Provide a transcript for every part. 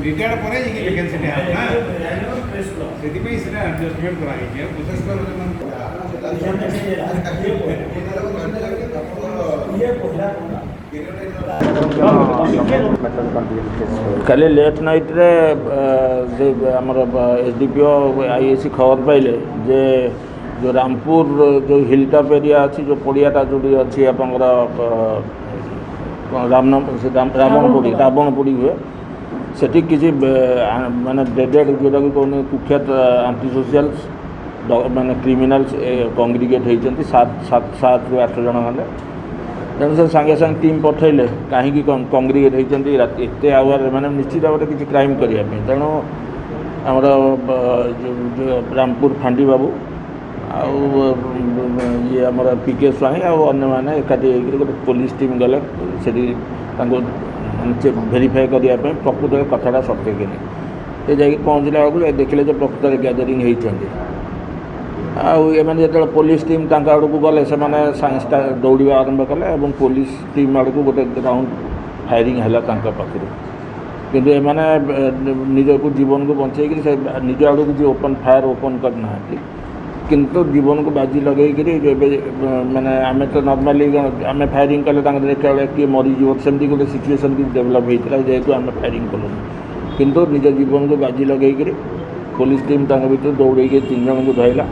retired पर vacancy ना से एडजस्टमेंट कराई प्रोसेस खाली लेट नाइट रे आमर एसडीपीओ आईएसी खबर पाइले जे जो रामपुर जो हिलटॉप एरिया अच्छी जो पड़ियाटा जो अच्छी आप रावणपुरी हुए सेठी किसी माने डेडेड जोटा कि कहने कुख्यात आंटी सोशल्स माने क्रिमिनाल्स कंग्रिगेट होती 7 ରୁ 8 जन खंडे तेणु से सांगे सांगे टीम पठेले कहीं कंग्रिगेट होती एत आवर माने निश्चित भाव में किसी क्राइम करने तेणु आमर रामपुर फांडी बाबू ये आमर पीके स्वाई आने मैंने एकाठी गोटे पुलिस टीम गले से भेरीफाए करने प्रकृत कथाटा सत्य कि नहीं ये जाकि पहुँचला बेलू देखिले जो प्रकृत गैदरिंग होती जो पुलिस टीम आड़ को गले से दौड़ा आरंभ कले और पुलिस टीम आड़ को गोटे राउंड फायरिंग है पाखे किंतु एमाने निजक जीवन को बंचे निज आड़ को ओपन फायर ओपन करना किंतु जीवन को बाजी लगे माने आम तो नॉर्मली आम फायरिंग कले देखा किए मरीज सेमती गोटे सिचुएसन भी डेभलप होता जेहेतु आम फायरिंग कलु किंतु निज जीवन को बाजी लगे पुलिस टीम भर दौड़े 3 जन को धरला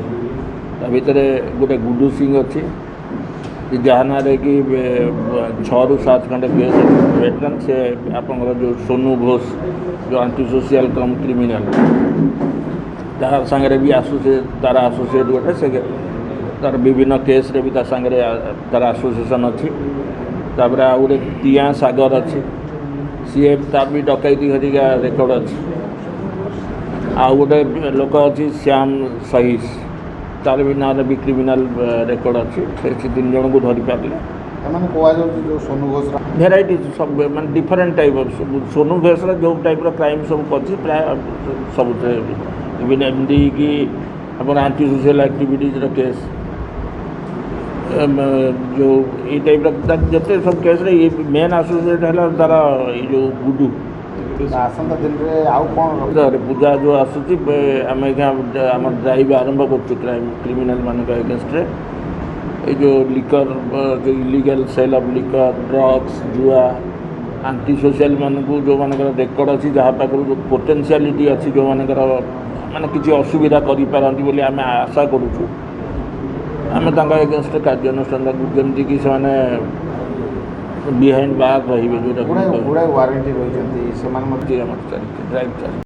भितर गोटे गुडू सिंह अच्छी जहाँ रे कि 6 ରୁ 7 खंडे केस वेटरान से आप जो सोनू घोष जो आंटी सोशल कम क्रिमिनाल तार सांगे भी तार आसोसीएट गोटे से तार विभिन्न केस रे भी सांगे तार आसोसिएशन अच्छी तापर आ गोटे टिया सागर अच्छी सी तार भी डकैती हरिका रेकर्ड अच्छी आ गोटे लोक अच्छी श्याम सहीश तार भी ना भी क्रिमिनाल रेकर्ड अच्छी से 3 जन को धरी पारे भेराइटी सब मान different type of Sonu Ghosh जो टाइप क्राइम सब कर प्राय सब इवन एमडी की अपन आंटी सोशल एक्टिविटीज केस जो ये टाइप जिते सब केस रे ये मेन एसोसिएट है तार ये जो गुडू आसंता दिन में आउ कौन पूजा जो आसूची आम आम ड्राइव आरंभ कर क्रिमिनाल मान अगेंस्ट ये जो लिकर जो illegal sale of liquor drugs जुआ आंटी सोशल मानक जो मान रेकर्ड अच्छी जहाँ पाखर जो पोटेंशियलिटी अच्छी जो मानकर माने किसी असुविधा करें बोली आम आशा करुचु आम एगेंस्ट कार्यानुष्ठान जमती कि बिहाइंड बार रही जो वारंटी रही ड्राइव चल